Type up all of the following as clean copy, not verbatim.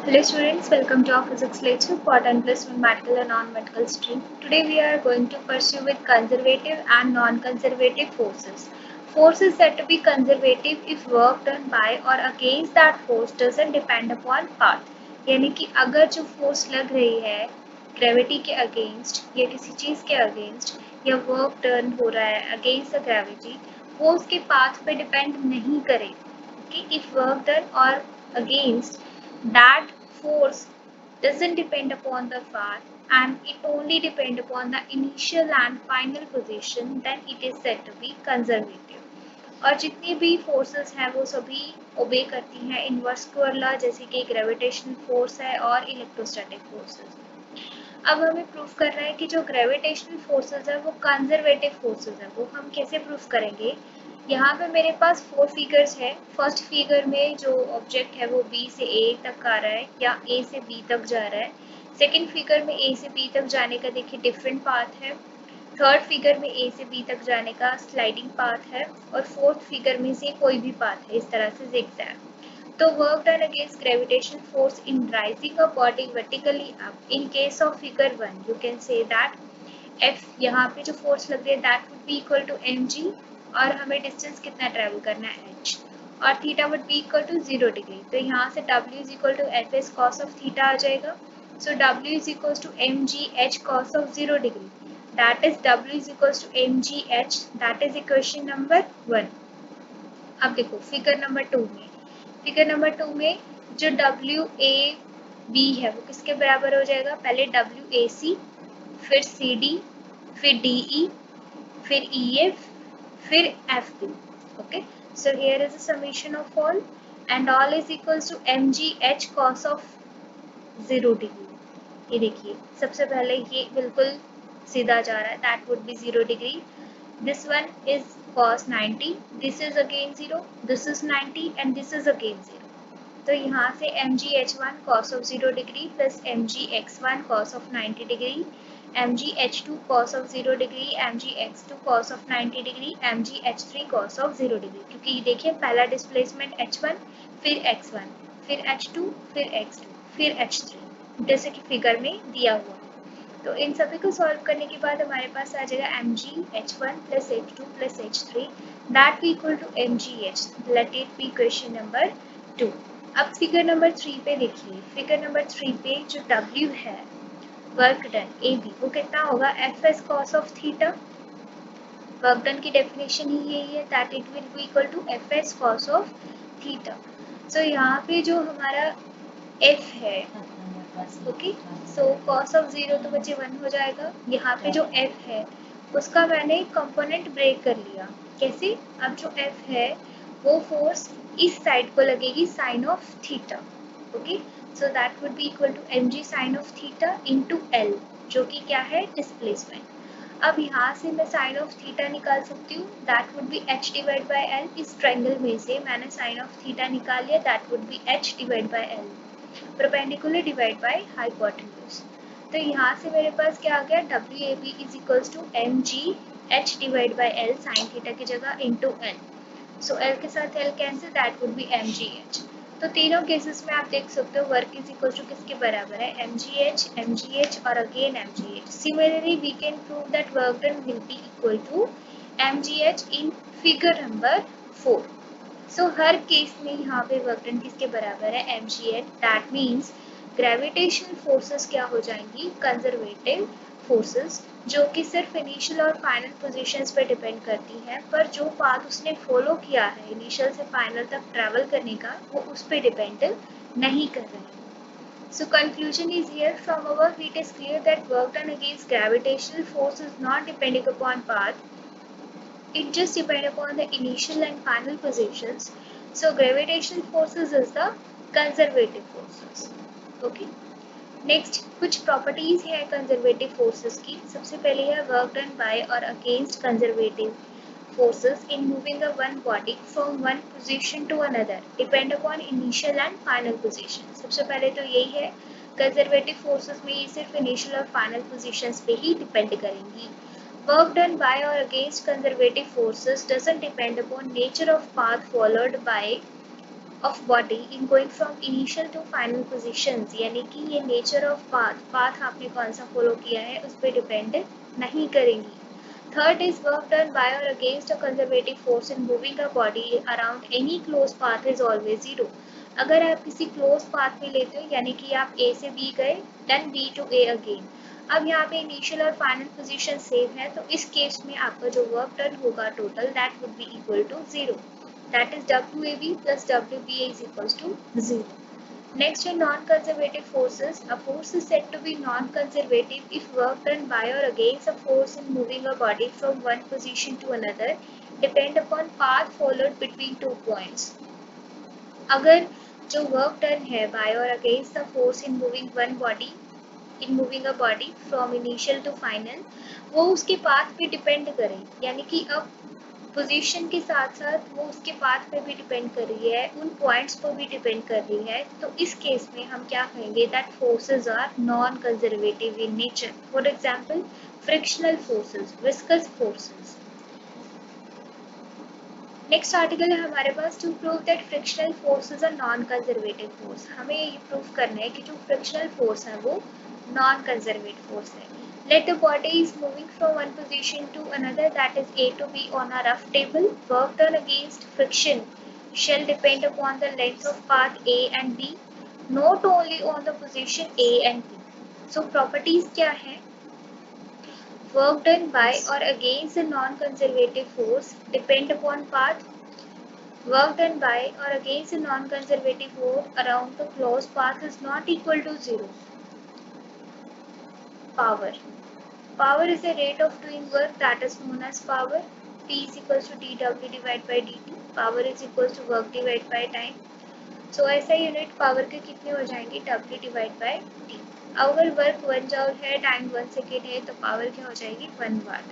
Hello students, welcome to our physics lecture for 10 plus 1 medical and non-medical stream. Today we are going to pursue with conservative and non-conservative forces. Force is said to be conservative if work done by or against that force doesn't depend upon path. यानी कि अगर जो force लग रही है gravity के against या किसी चीज़ के अगेंस्ट या वर्क डन हो रहा है अगेंस्ट द ग्रेविटी, वो उसके पाथ पे डिपेंड नहीं करेगी कि इफ वर्क डन और against that force doesn't depend upon the path and it only depend upon the initial and final position, then it is said to be conservative. और जितनी भी फोर्सेस हैं वो सभी ओबे करती हैं इनवर्स लॉ, जैसे कि ग्रेविटेशनल फोर्स है और इलेक्ट्रोस्टैटिक फोर्सेस। अब हमें प्रूफ करना है कि जो ग्रेविटेशनल फोर्सेस है वो कंजर्वेटिव फोर्सेस है। वो हम कैसे प्रूफ करेंगे? यहाँ पे मेरे पास 4 फिगर्स है। फर्स्ट फिगर में जो ऑब्जेक्ट है वो बी से ए तक आ रहा है या ए से बी तक जा रहा है। सेकेंड फिगर में ए से बी तक जाने का देखिए डिफरेंट पाथ है। थर्ड फिगर में ए से बी तक जाने का स्लाइडिंग पाथ है और फोर्थ फिगर में से कोई भी पाथ है, इस तरह से zigzag। तो work done against gravitational force in rising a body vertically up in case of figure 1 you can say that F यहाँ पे जो फोर्स लग रही है that would be equal to mg और हमें डिस्टेंस कितना ट्रेवल करना है h और theta would be equal to 0 degree. तो यहाँ से W is equal to F S cos of theta आ जाएगा। So W is equal to mg h cos of 0 degree, that is W is equal to mg h, that is equation number 1। अब देखो figure number two में जो W A B है वो किसके बराबर हो जाएगा? पहले डब्ल्यू ए सी, फिर सी डी, फिर डी ई, फिर ई एफ, फिर F B. Okay, so here is a summation of all and all is equals to M G H cos of 0 degree. ये देखिए सबसे पहले ये बिल्कुल सीधा जा रहा है, that would B 0 degree. This one is cos 90, this is again 0, this is 90 and this is again 0. तो यहाँ से mgh1 cos of 0 degree plus mgx1 cos of 90 degree, mgh2 cos of 0 degree, mgx2 cos of 90 degree, mgh3 cos of 0 degree। क्योंकि देखिए पहला displacement h1 फिर x1 फिर h2 फिर x2 फिर h3 जैसे कि फिगर में दिया हुआ। तो इन सभी को सॉल्व करने के बाद हमारे पास आ जाएगा mg h1 plus h2 plus h3 that भी equal to mgh। Let it be question number 2। अब फिगर नंबर 3 पे देखिए, फिगर नंबर 3 पे जो w है वर्क डन ए बी वो कितना होगा? F S cos of theta. Work done की डेफिनेशन ही यही है, that it will be equal to F S cos of theta. So यहाँ पे जो हमारा f है, ओके, सो कॉस ऑफ 0 तो बच्चे 1 हो जाएगा। यहाँ पे जो f है उसका मैंने कंपोनेंट ब्रेक कर लिया। कैसे? अब जो f है वो फोर्स इस साइड को लगेगी sine of theta. Okay, so that would be equal to mg sine of theta into l, जो कि क्या है? डिस्प्लेसमेंट। अब यहाँ से मैं साइन ऑफ थीटा निकाल सकती हूँ, that would be h divide by L. इस ट्रायंगल में से मैंने साइन ऑफ थीटा निकाल लिया, that would be h divide by L perpendicular divide by hypotenuse. तो यहाँ से मेरे पास क्या आ गया? W A B is equals to M G H divide by L sine theta की जगह इंटू एल। सो एल के साथ L cancel, that would be M G H. तो तीनों केसेस में आप देख सकते हो वर्क इज इक्वल टू किसके बराबर है? एम जी एच और again M G H. Similarly we can prove that work done will be equal to M G H in figure number 4। So हर केस में यहाँ पे वर्क डन किसके बराबर है? mgh। That means gravitational forces क्या हो जाएंगी? कंजर्वेटिव फोर्सेस, जो कि सिर्फ इनिशियल और फाइनल पोजीशंस पे डिपेंड करती हैं, पर जो पाथ उसने फॉलो किया है इनिशियल से फाइनल तक ट्रैवल करने का वो उस पर डिपेंड नहीं कर रहे हैं। So conclusion is here, from above it is clear that work done against gravitational force is not depending upon path, it just depends upon the initial and final positions. So gravitational forces is the conservative forces. Okay. Next कुछ properties है conservative forces की। सबसे पहले है work done by और against conservative forces in moving a one body from one position to another depend upon initial and final position। सबसे पहले तो यही है, कंजर्वेटिव फोर्सेस में ये सिर्फ इनिशियल और फाइनल पोजीशंस पे ही डिपेंड करेंगी। Work done by or against conservative forces doesn't depend upon nature of path followed by of body in going from initial to final positions, यानी कि ये नेचर ऑफ पाथ आपने कौन सा follow किया है उस पर डिपेंड नहीं करेंगी. Third is work done by और against a conservative force in moving a body around any close path is always zero. अगर आप किसी क्लोज पाथ में लेते हो, यानी कि आप ए से बी गए then B to A again, अब यहाँ पे इनिशियल और फाइनल पोजीशन सेम है, तो इस केस में आपका जो वर्क डन होगा total that would be equal to zero. That is WAB plus WBA is equals to 0. Next are non-conservative forces. A force is said to be non-conservative if work done by or against a force in moving a body from one position to another depend upon path followed between 2 points. अगर जो work done है by और against the force in moving a body from initial to final, वो उसके path पे depend करे, यानी कि अब पोजीशन के साथ साथ वो उसके पाथ पे भी डिपेंड कर रही है, उन पॉइंट्स पर भी डिपेंड कर रही है, तो इस केस में हम क्या कहेंगे that forces are non conservative in nature. For example frictional forces, viscous forces. Next article है हमारे पास to prove that frictional force is a non conservative force. हमें ये प्रूव करना है कि जो फ्रिक्शनल फोर्स है वो नॉन कंजर्वेटिव फोर्स है. Let the body is moving from one position to another, that is A to B on a rough table. Work done against friction shall depend upon the length of path A and B, not only on the position A and B. So properties क्या है? Work done by or against the non-conservative force depend upon path. Work done by or against the non-conservative force around the closed path is not equal to zero. Power. Power is the rate of doing work that is known as power. P is equals to dW divided by dt. Power is equals to work divided by time. So ऐसा unit power के कितने हो जाएंगे W divide by T. अगर work 1 जॉल है, time 1 second है, तो power क्या हो जाएगी 1 वाट.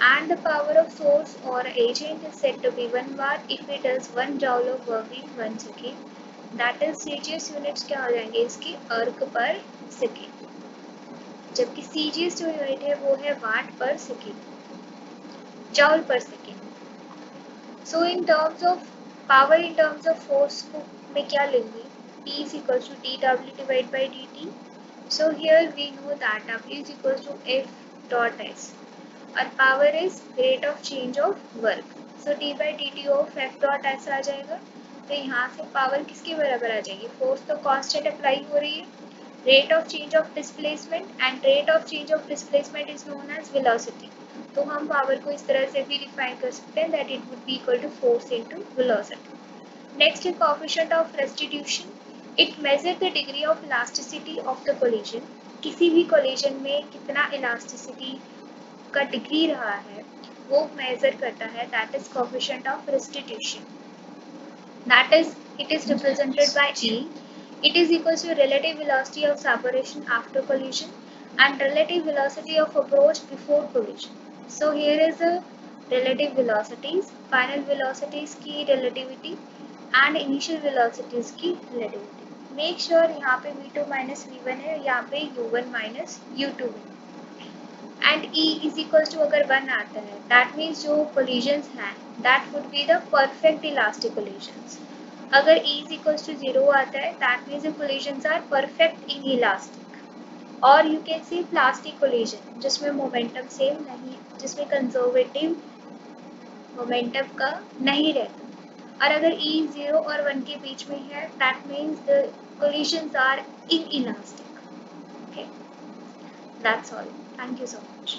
And the power of source or agent is said to be 1 watt if it does 1 joule of work in 1 second. That is CGS units क्या हो जाएंगे इसकी अर्क पर सेकेंड, जबकि CGS जो यूनिट है वो है वाट पर सेकेंड, जॉल पर second. So in terms of power, in terms of force को में क्या लेंगे, P is equals to dW divided by dt. So here we know that W is equals to F dot S और power is rate of change of work. So d by dt of F dot S आ जाएगा. तो यहाँ से power किसके बराबर आ जाएगी, force तो constant apply हो रही है, rate of change of displacement and rate of change of displacement is known as velocity. तो हम पावर को इस तरह से भी डिफाइन कर सकते हैं that it would be equal to force into velocity. Next is coefficient of restitution. It measures the degree of elasticity of the collision. किसी भी collision में कितना elasticity का डिग्री रहा है वो मेजर करता है, that is coefficient of restitution. That is, it is represented by E. It is equals to relative velocity of separation after collision and relative velocity of approach before collision. So here is the relative velocities, final velocities की relativity and initial velocities की relativity. Make sure यहाँ पे v2 minus v1 है, यहाँ पे u1 minus u2 है. And E is equals to अगर 1 आता है that means जो collisions हैं that would be the perfect elastic collisions. अगर E is equals to 0 आता है that means the collisions are perfect inelastic. और you can see plastic collision जिसमें momentum same नहीं, जिसमें conservative momentum का नहीं रहता. और अगर E 0 और 1 के बीच में है that means the collisions are inelastic. Okay, that's all. Thank you so much.